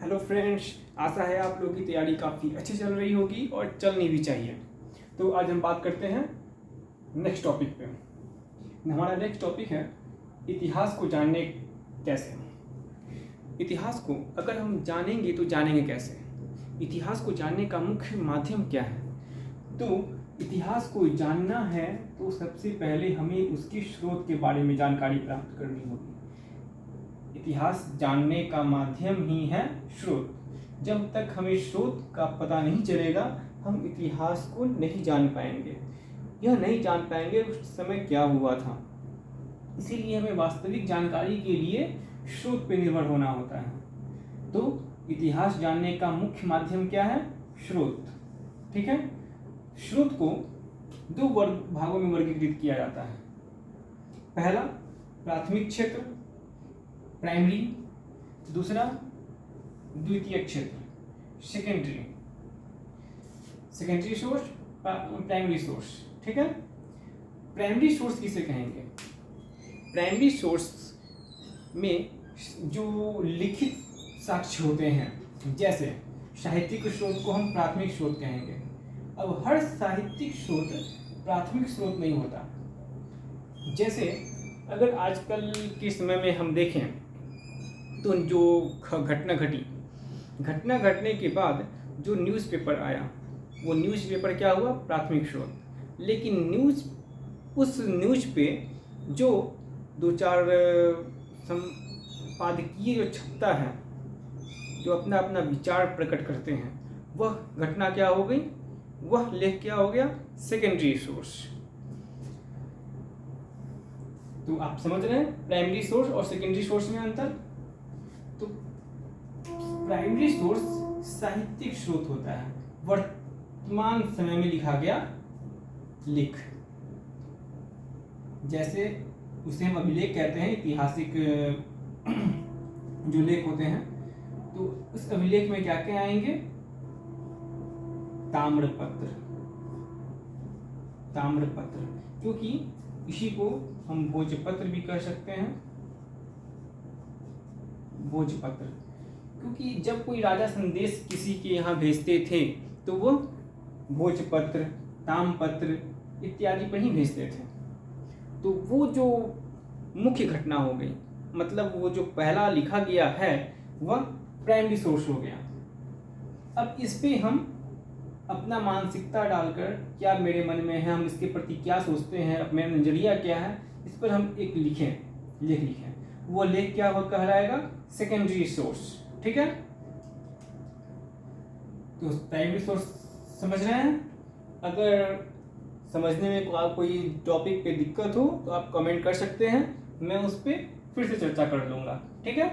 Hello friends, आशा है आप लोगों की तैयारी काफ़ी अच्छी चल रही होगी और चलनी भी चाहिए। तो आज हम बात करते हैं नेक्स्ट टॉपिक पे। हमारा नेक्स्ट टॉपिक है इतिहास को जानने कैसे। इतिहास को अगर हम जानेंगे तो जानेंगे कैसे? इतिहास को जानने का मुख्य माध्यम क्या है? तो इतिहास को जानना है तो सबसे पहले हमें उसके स्रोत के बारे में जानकारी प्राप्त करनी होगी। इतिहास जानने का माध्यम ही है स्रोत। जब तक हमें स्रोत का पता नहीं चलेगा हम इतिहास को नहीं जान पाएंगे। यह नहीं जान पाएंगे उस समय क्या हुआ था। इसीलिए हमें वास्तविक जानकारी के लिए स्रोत पर निर्भर होना होता है। तो इतिहास जानने का मुख्य माध्यम क्या है? स्रोत। ठीक है। स्रोत को दो भागों में वर्गीकृत किया जाता है। पहला प्राथमिक क्षेत्र प्राइमरी, दूसरा द्वितीयक क्षेत्र सेकेंडरी सोर्स, प्राइमरी सोर्स। ठीक है। प्राइमरी सोर्स किसे कहेंगे? प्राइमरी सोर्स में जो लिखित साक्ष्य होते हैं, जैसे साहित्यिक स्रोत को हम प्राथमिक स्रोत कहेंगे। अब हर साहित्यिक स्रोत प्राथमिक स्रोत नहीं होता। जैसे अगर आजकल के समय में हम देखें तो जो घटना घटने के बाद जो न्यूज़पेपर आया वो न्यूज़पेपर क्या हुआ? प्राथमिक स्रोत। लेकिन उस न्यूज़ पे जो दो चार संपादकीय जो छपता है, जो अपना अपना विचार प्रकट करते हैं, वह घटना क्या हो गई? वह लेख क्या हो गया? Secondary source. तो आप समझ रहे हैं प्राइमरी सोर्स और सेकेंडरी सोर्स में अंतर? तो प्राइमरी सोर्स साहित्यिक स्रोत होता है, वर्तमान समय में लिखा गया लेख। जैसे उसे हम अभिलेख कहते हैं, ऐतिहासिक जो लेख होते हैं। तो उस अभिलेख में क्या क्या आएंगे? ताम्रपत्र, क्योंकि इसी को हम भोजपत्र भी कह सकते हैं। भोजपत्र, क्योंकि जब कोई राजा संदेश किसी के यहाँ भेजते थे तो वो भोजपत्र, ताम्रपत्र इत्यादि पर ही भेजते थे। तो वो जो मुख्य घटना हो गई, मतलब वो जो पहला लिखा गया है वह प्राइमरी सोर्स हो गया। अब इस पे हम अपना मानसिकता डालकर, क्या मेरे मन में है, हम इसके प्रति क्या सोचते हैं, मेरा नजरिया क्या है, इस पर हम एक लेख लिखें। वो लेख क्या कहलाएगा? Secondary source. ठीक है। तो प्राइमरी सोर्स समझ रहे हैं? अगर समझने में कोई टॉपिक पे दिक्कत हो तो आप कमेंट कर सकते हैं, मैं उस पर फिर से चर्चा कर लूँगा। ठीक है।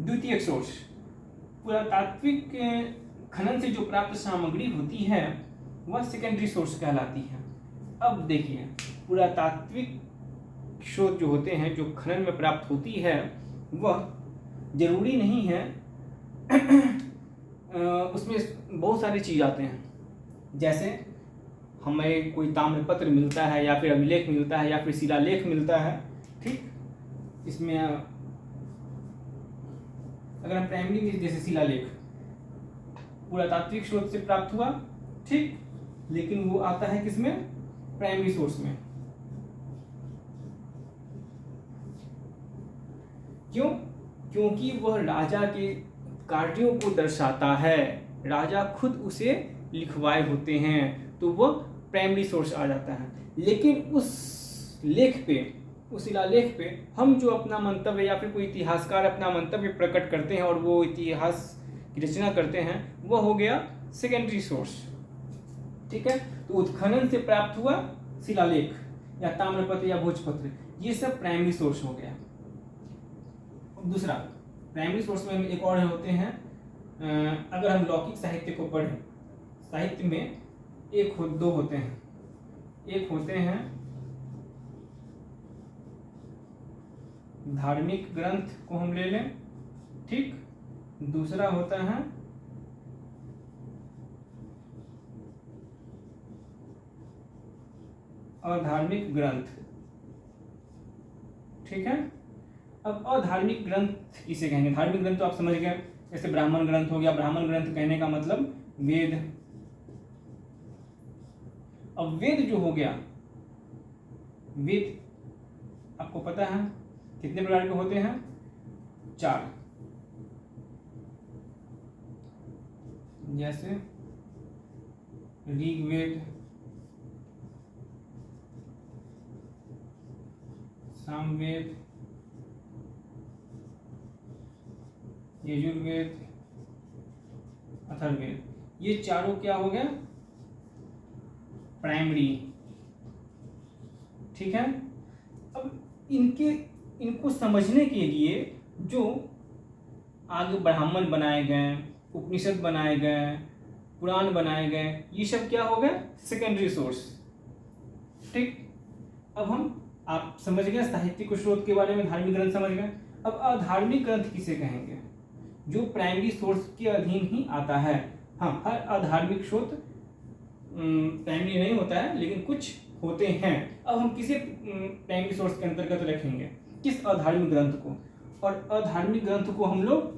द्वितीयक सोर्स, पुरातात्विक खनन से जो प्राप्त सामग्री होती है वह सेकेंडरी सोर्स कहलाती है। अब देखिए, पुरातात्विक स्रोत जो होते हैं, जो खनन में प्राप्त होती है, वह जरूरी नहीं है उसमें बहुत सारी चीज़ आते हैं। जैसे हमें कोई ताम्रपत्र मिलता है या फिर अभिलेख मिलता है या फिर शिलालेख मिलता है। ठीक। इसमें अगर हम प्राइमरी में जैसे शिलालेख पुरातात्विक स्रोत से प्राप्त हुआ, ठीक, लेकिन वो आता है किसमें? प्राइमरी सोर्स में। क्यों? क्योंकि वह राजा के कार्यों को दर्शाता है, राजा खुद उसे लिखवाए होते हैं, तो वह प्राइमरी सोर्स आ जाता है। लेकिन उस लेख पे, उस शिलालेख पे हम जो अपना मंतव्य या फिर कोई इतिहासकार अपना मंतव्य प्रकट करते हैं और वो इतिहास की रचना करते हैं, वह हो गया सेकेंडरी सोर्स। ठीक है। तो उत्खनन से प्राप्त हुआ शिलालेख या ताम्रपत्र या भोजपत्र, ये सब प्राइमरी सोर्स हो गया। दूसरा प्राइमरी सोर्स में एक और होते हैं, अगर हम लौकिक साहित्य को पढ़ें, साहित्य में दो होते हैं। एक होते हैं धार्मिक ग्रंथ को हम ले लें, ठीक, दूसरा होता है अधार्मिक ग्रंथ। ठीक है। अब अधार्मिक ग्रंथ किसे कहेंगे? धार्मिक ग्रंथ तो आप समझ गए, जैसे ब्राह्मण ग्रंथ हो गया, ब्राह्मण ग्रंथ कहने का मतलब वेद। अब वेद जो हो गया, वेद आपको पता है कितने प्रकार के होते हैं? 4। जैसे ऋग्वेद, सामवेद, यजुर्वेद, अथर्ववेद। ये चारों क्या हो गया? प्राइमरी। ठीक है। अब इनको समझने के लिए जो आगे ब्राह्मण बनाए गए, उपनिषद बनाए गए, पुराण बनाए गए, ये सब क्या हो गए? Secondary source. ठीक। अब आप समझ गए साहित्यिक स्रोत के बारे में, धार्मिक ग्रंथ समझ गए। अब अधार्मिक ग्रंथ किसे कहेंगे? जो प्राइमरी सोर्स के अधीन ही आता है। हाँ, हर अधार्मिक स्रोत प्राइमरी नहीं होता है, लेकिन कुछ होते हैं। अब हम किसे प्राइमरी सोर्स के अंतर्गत रखेंगे? किस अधार्मिक ग्रंथ को? और अधार्मिक ग्रंथ को हम लोग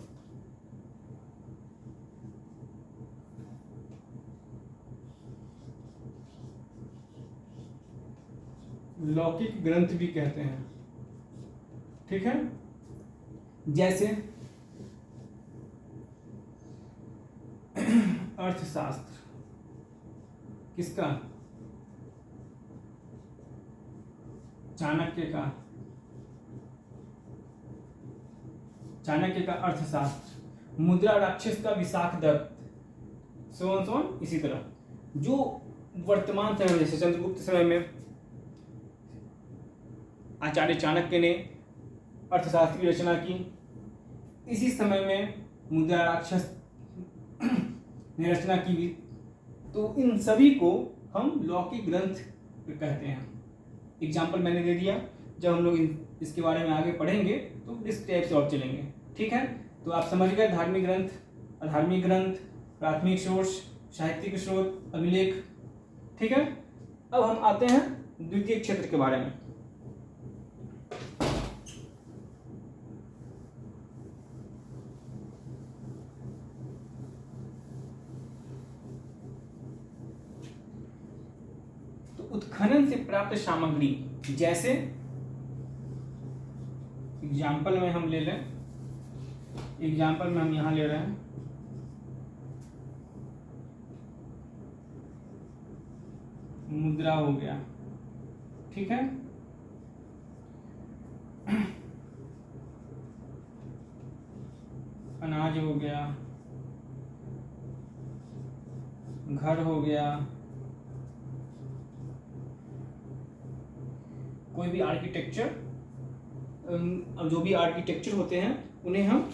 लौकिक ग्रंथ भी कहते हैं। ठीक है। जैसे अर्थशास्त्र किसका? चाणक्य का। चाणक्य का अर्थशास्त्र। मुद्रा राक्षस का विशाखदत्त, सोन इसी तरह। जो वर्तमान समय में, जैसे चंद्रगुप्त समय में आचार्य चाणक्य ने अर्थशास्त्र की रचना की, इसी समय में मुद्रा राक्षस ने रचना की। तो इन सभी को हम लौकिक ग्रंथ कहते हैं। एग्जाम्पल मैंने दे दिया। जब हम लोग इसके बारे में आगे पढ़ेंगे तो इस टाइप से और चलेंगे। ठीक है। तो आप समझ गए धार्मिक ग्रंथ, अधार्मिक ग्रंथ, प्राथमिक सोर्स, साहित्यिक स्रोत, अभिलेख। ठीक है। अब हम आते हैं द्वितीय क्षेत्र के बारे में। उत्खनन से प्राप्त सामग्री, जैसे एग्जाम्पल में हम ले लें, एग्जाम्पल में हम यहां ले रहे हैं मुद्रा हो गया। ठीक है। अनाज हो गया, घर हो गया, कोई भी आर्किटेक्चर, जो भी आर्किटेक्चर होते हैं उन्हें हम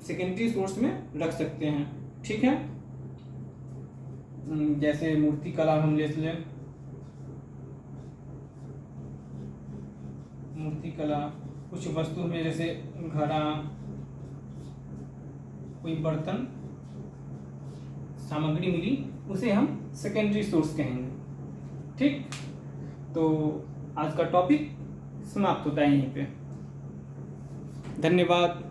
सेकेंडरी सोर्स में रख सकते हैं। ठीक है। जैसे मूर्ति कला हम ले लें, मूर्ति कला, कुछ वस्तु में जैसे घड़ा, कोई बर्तन सामग्री मिली, उसे हम सेकेंडरी सोर्स कहेंगे। ठीक। तो आज का टॉपिक समाप्त होता है यहीं पे। धन्यवाद।